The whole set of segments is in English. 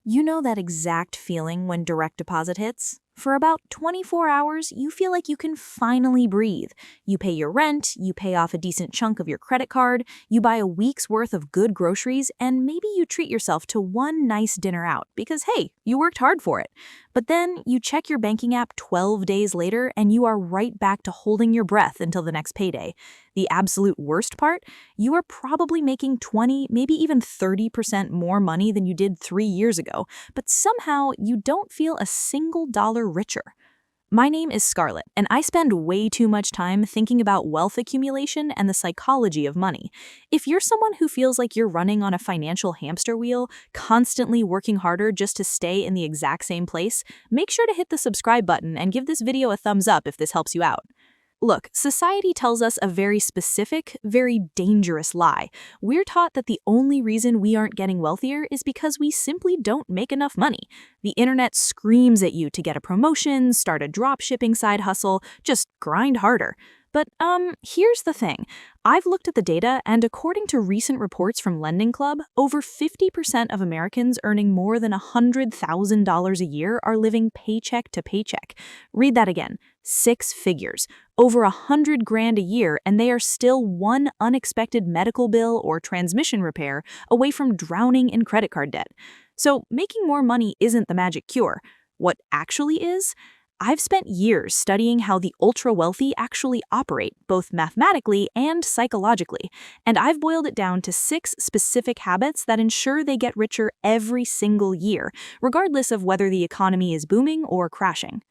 You know that exact feeling when direct deposit hits? For about 24 hours, you feel like you can finally breathe. You pay your rent, you pay off a decent chunk of your credit card, you buy a week's worth of good groceries, and maybe you treat yourself to one nice dinner out because, hey, you worked hard for it. But then you check your banking app 12 days later and you are right back to holding your breath until the next payday. The absolute worst part? You are probably making 20, maybe even 30% more money than you did 3 years ago, but somehow you don't feel a single dollar richer. My name is Scarlet, and I spend way too much time thinking about wealth accumulation and the psychology of money. If you're someone who feels like you're running on a financial hamster wheel, constantly working harder just to stay in the exact same place, make sure to hit the subscribe button and give this video a thumbs up if this helps you out. Look, society tells us a very specific, very dangerous lie. We're taught that the only reason we aren't getting wealthier is because we simply don't make enough money. The internet screams at you to get a promotion, start a dropshipping side hustle, just grind harder. But here's the thing. I've looked at the data, and according to recent reports from Lending Club, over 50% of Americans earning more than $100,000 a year are living paycheck to paycheck. Read that again. 6 figures, over $100,000 a year, and they are still one unexpected medical bill or transmission repair away from drowning in credit card debt. So making more money isn't the magic cure. What actually is? I've spent years studying how the ultra-wealthy actually operate, both mathematically and psychologically, and I've boiled it down to 6 specific habits that ensure they get richer every single year, regardless of whether the economy is booming or crashing.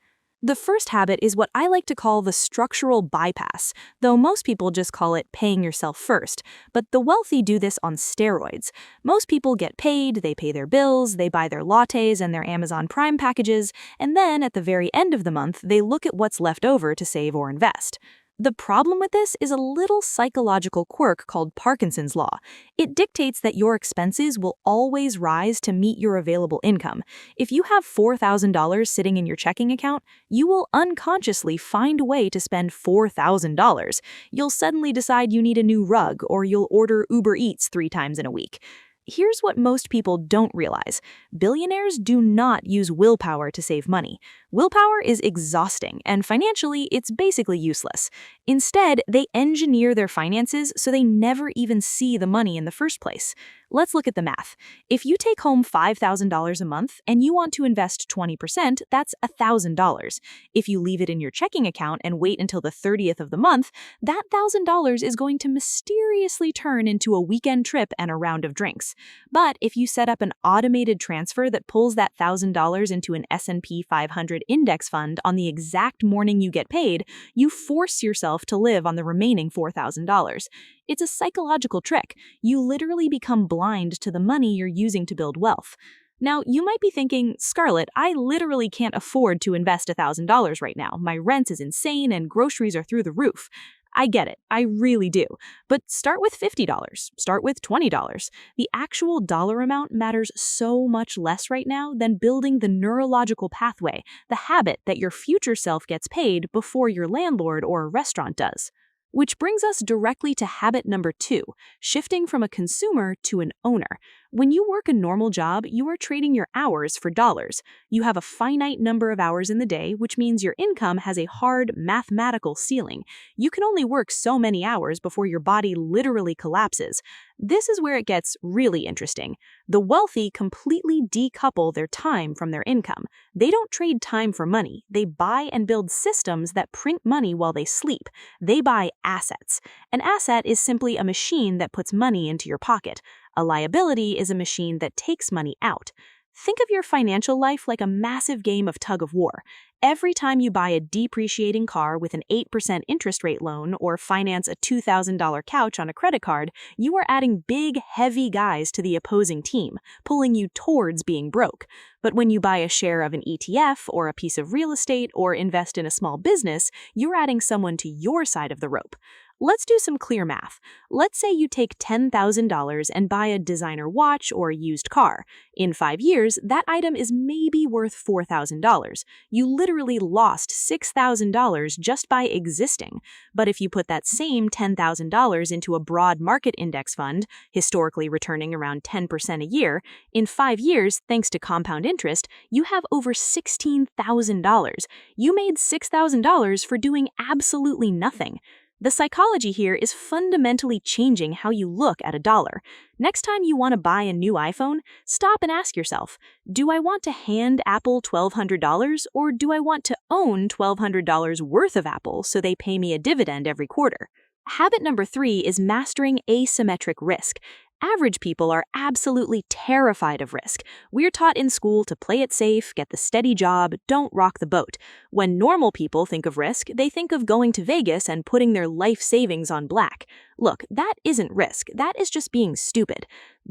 The first habit is what I like to call the structural bypass, though most people just call it paying yourself first. But the wealthy do this on steroids. Most people get paid, they pay their bills, they buy their lattes and their Amazon Prime packages, and then at the very end of the month, they look at what's left over to save or invest. The problem with this is a little psychological quirk called Parkinson's Law. It dictates that your expenses will always rise to meet your available income. If you have $4,000 sitting in your checking account, you will unconsciously find a way to spend $4,000. You'll suddenly decide you need a new rug, or you'll order Uber Eats 3 times in a week. Here's what most people don't realize. Billionaires do not use willpower to save money. Willpower is exhausting, and financially, it's basically useless. Instead, they engineer their finances so they never even see the money in the first place. Let's look at the math. If you take home $5,000 a month and you want to invest 20%, that's $1,000. If you leave it in your checking account and wait until the 30th of the month, that $1,000 is going to mysteriously turn into a weekend trip and a round of drinks. But if you set up an automated transfer that pulls that $1,000 into an S&P 500 index fund on the exact morning you get paid, you force yourself to live on the remaining $4,000. It's a psychological trick. You literally become blind to the money you're using to build wealth. Now, you might be thinking, Scarlet, I literally can't afford to invest $1,000 right now. My rent is insane and groceries are through the roof. I get it, I really do. But start with $50, start with $20. The actual dollar amount matters so much less right now than building the neurological pathway, the habit that your future self gets paid before your landlord or a restaurant does. Which brings us directly to habit number 2, shifting from a consumer to an owner. When you work a normal job, you are trading your hours for dollars. You have a finite number of hours in the day, which means your income has a hard mathematical ceiling. You can only work so many hours before your body literally collapses. This is where it gets really interesting. The wealthy completely decouple their time from their income. They don't trade time for money. They buy and build systems that print money while they sleep. They buy assets. An asset is simply a machine that puts money into your pocket. A liability is a machine that takes money out. Think of your financial life like a massive game of tug-of-war. Every time you buy a depreciating car with an 8% interest rate loan or finance a $2,000 couch on a credit card, you are adding big, heavy guys to the opposing team, pulling you towards being broke. But when you buy a share of an ETF or a piece of real estate or invest in a small business, you're adding someone to your side of the rope. Let's do some clear math. Let's say you take $10,000 and buy a designer watch or a used car. In 5 years, that item is maybe worth $4,000. You literally lost $6,000 just by existing. But if you put that same $10,000 into a broad market index fund, historically returning around 10% a year, in 5 years, thanks to compound interest, you have over $16,000. You made $6,000 for doing absolutely nothing. The psychology here is fundamentally changing how you look at a dollar. Next time you want to buy a new iPhone, stop and ask yourself, do I want to hand Apple $1,200 or do I want to own $1,200 worth of Apple so they pay me a dividend every quarter? Habit number 3 is mastering asymmetric risk. Average people are absolutely terrified of risk. We're taught in school to play it safe, get the steady job, don't rock the boat. When normal people think of risk, they think of going to Vegas and putting their life savings on black. Look, that isn't risk, that is just being stupid.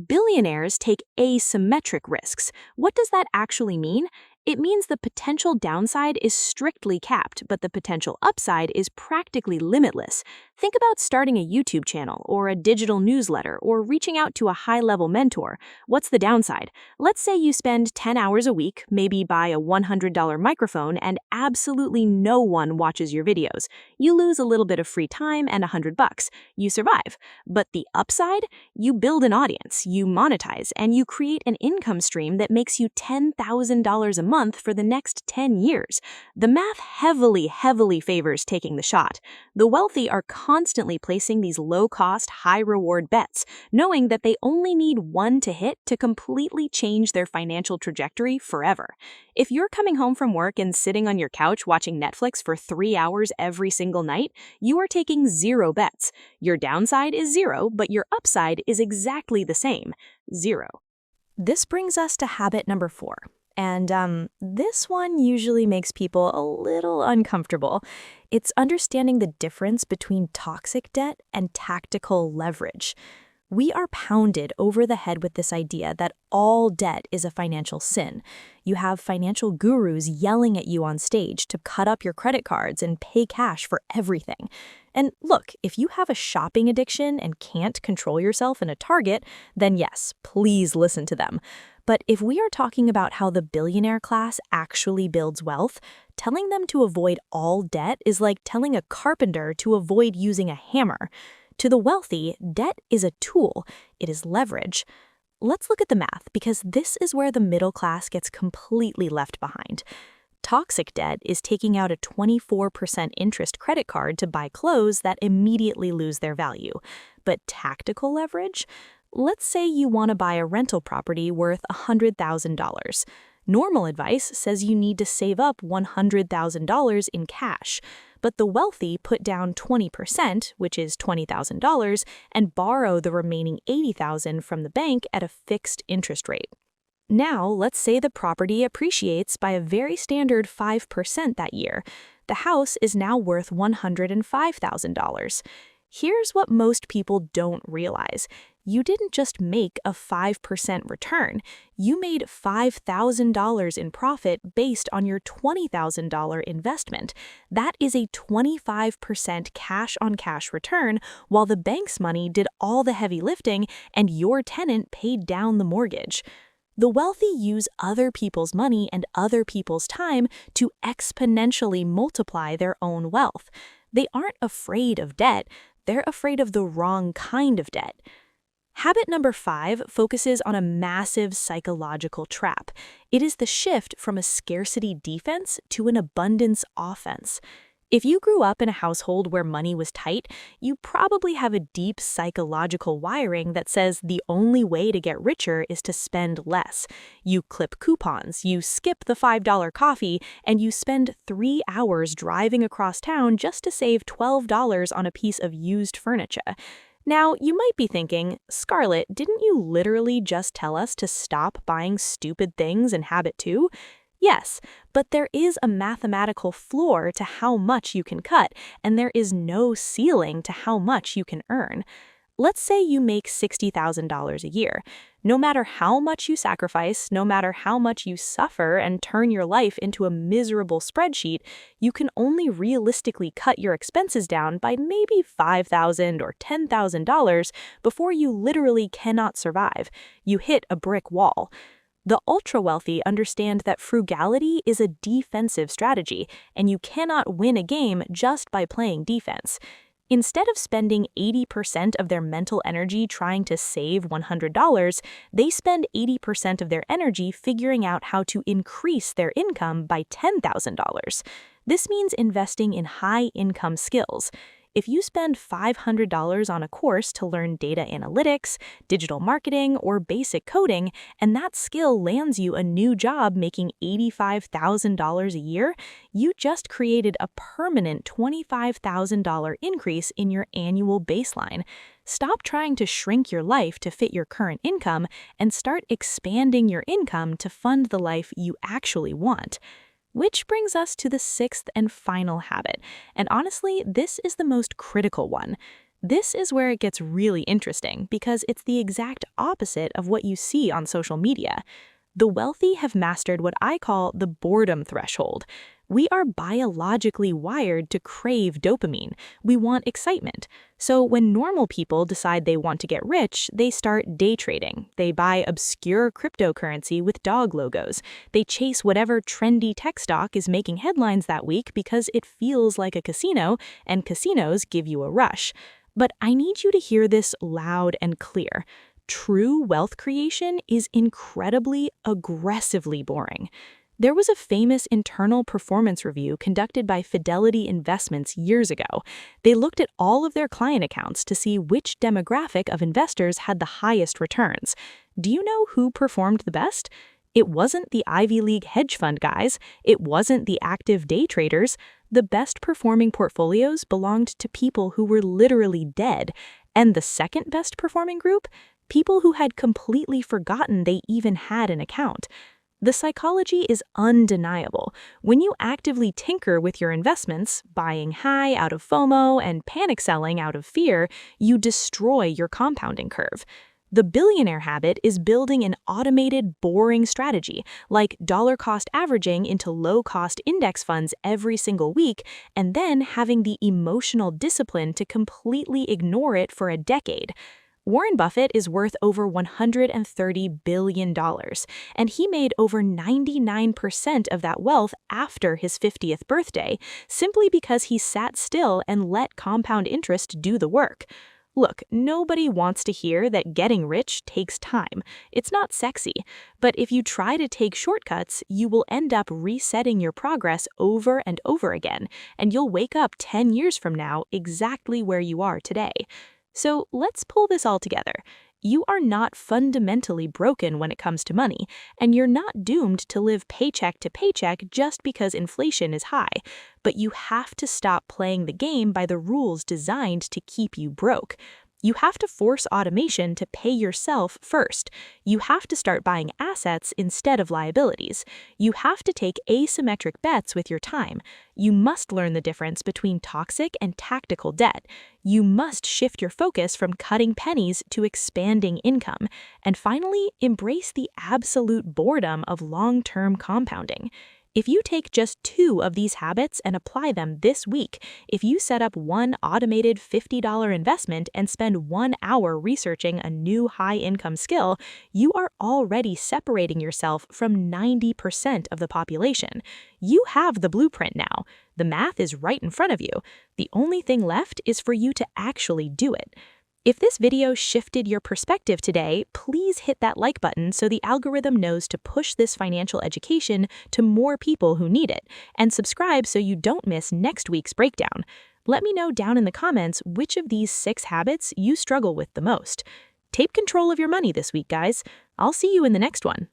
Billionaires take asymmetric risks. What does that actually mean? It means the potential downside is strictly capped, but the potential upside is practically limitless. Think about starting a YouTube channel, or a digital newsletter, or reaching out to a high-level mentor. What's the downside? Let's say you spend 10 hours a week, maybe buy a $100 microphone, and absolutely no one watches your videos. You lose a little bit of free time and $100. You survive. But the upside? You build an audience, you monetize, and you create an income stream that makes you $10,000 a month for the next 10 years. The math heavily favors taking the shot. The wealthy are constantly placing these low-cost, high-reward bets, knowing that they only need one to hit to completely change their financial trajectory forever. If you're coming home from work and sitting on your couch watching Netflix for 3 hours every single night, you are taking 0 bets. Your downside is 0, but your upside is exactly the same, 0. This brings us to habit number 4. And this one usually makes people a little uncomfortable. It's understanding the difference between toxic debt and tactical leverage. We are pounded over the head with this idea that all debt is a financial sin. You have financial gurus yelling at you on stage to cut up your credit cards and pay cash for everything. And look, if you have a shopping addiction and can't control yourself in a Target, then yes, please listen to them. But if we are talking about how the billionaire class actually builds wealth, telling them to avoid all debt is like telling a carpenter to avoid using a hammer. To the wealthy, debt is a tool. It is leverage. Let's look at the math, because this is where the middle class gets completely left behind. Toxic debt is taking out a 24% interest credit card to buy clothes that immediately lose their value. But tactical leverage? Let's say you want to buy a rental property worth $100,000. Normal advice says you need to save up $100,000 in cash, but the wealthy put down 20%, which is $20,000, and borrow the remaining $80,000 from the bank at a fixed interest rate. Now, let's say the property appreciates by a very standard 5% that year. The house is now worth $105,000. Here's what most people don't realize. You didn't just make a 5% return. You made $5,000 in profit based on your $20,000 investment. That is a 25% cash-on-cash return, while the bank's money did all the heavy lifting and your tenant paid down the mortgage. The wealthy use other people's money and other people's time to exponentially multiply their own wealth. They aren't afraid of debt. They're afraid of the wrong kind of debt. Habit number 5 focuses on a massive psychological trap. It is the shift from a scarcity defense to an abundance offense. If you grew up in a household where money was tight, you probably have a deep psychological wiring that says the only way to get richer is to spend less. You clip coupons, you skip the $5 coffee, and you spend 3 hours driving across town just to save $12 on a piece of used furniture. Now, you might be thinking, Scarlet, didn't you literally just tell us to stop buying stupid things in habit 2? Yes, but there is a mathematical floor to how much you can cut, and there is no ceiling to how much you can earn. Let's say you make $60,000 a year. No matter how much you sacrifice, no matter how much you suffer and turn your life into a miserable spreadsheet, you can only realistically cut your expenses down by maybe $5,000 or $10,000 before you literally cannot survive. You hit a brick wall. The ultra-wealthy understand that frugality is a defensive strategy, and you cannot win a game just by playing defense. Instead of spending 80% of their mental energy trying to save $100, they spend 80% of their energy figuring out how to increase their income by $10,000. This means investing in high-income skills. If you spend $500 on a course to learn data analytics, digital marketing, or basic coding, and that skill lands you a new job making $85,000 a year, you just created a permanent $25,000 increase in your annual baseline. Stop trying to shrink your life to fit your current income and start expanding your income to fund the life you actually want. Which brings us to the sixth and final habit, and honestly, this is the most critical one. This is where it gets really interesting because it's the exact opposite of what you see on social media. The wealthy have mastered what I call the boredom threshold. We are biologically wired to crave dopamine. We want excitement. So when normal people decide they want to get rich, they start day trading. They buy obscure cryptocurrency with dog logos. They chase whatever trendy tech stock is making headlines that week because it feels like a casino, and casinos give you a rush. But I need you to hear this loud and clear. True wealth creation is incredibly, aggressively boring. There was a famous internal performance review conducted by Fidelity Investments years ago. They looked at all of their client accounts to see which demographic of investors had the highest returns. Do you know who performed the best? It wasn't the Ivy League hedge fund guys. It wasn't the active day traders. The best performing portfolios belonged to people who were literally dead. And the second best performing group? People who had completely forgotten they even had an account. The psychology is undeniable. When you actively tinker with your investments, buying high out of FOMO and panic selling out of fear, you destroy your compounding curve. The billionaire habit is building an automated, boring strategy, like dollar-cost averaging into low-cost index funds every single week, and then having the emotional discipline to completely ignore it for a decade. Warren Buffett is worth over $130 billion, and he made over 99% of that wealth after his 50th birthday, simply because he sat still and let compound interest do the work. Look, nobody wants to hear that getting rich takes time. It's not sexy. But if you try to take shortcuts, you will end up resetting your progress over and over again, and you'll wake up 10 years from now exactly where you are today. So let's pull this all together. You are not fundamentally broken when it comes to money, and you're not doomed to live paycheck to paycheck just because inflation is high. But you have to stop playing the game by the rules designed to keep you broke. You have to force automation to pay yourself first. You have to start buying assets instead of liabilities. You have to take asymmetric bets with your time. You must learn the difference between toxic and tactical debt. You must shift your focus from cutting pennies to expanding income. And finally, embrace the absolute boredom of long-term compounding. If you take just 2 of these habits and apply them this week, if you set up one automated $50 investment and spend 1 hour researching a new high-income skill, you are already separating yourself from 90% of the population. You have the blueprint now. The math is right in front of you. The only thing left is for you to actually do it. If this video shifted your perspective today, please hit that like button so the algorithm knows to push this financial education to more people who need it, and subscribe so you don't miss next week's breakdown. Let me know down in the comments which of these 6 habits you struggle with the most. Take control of your money this week, guys. I'll see you in the next one.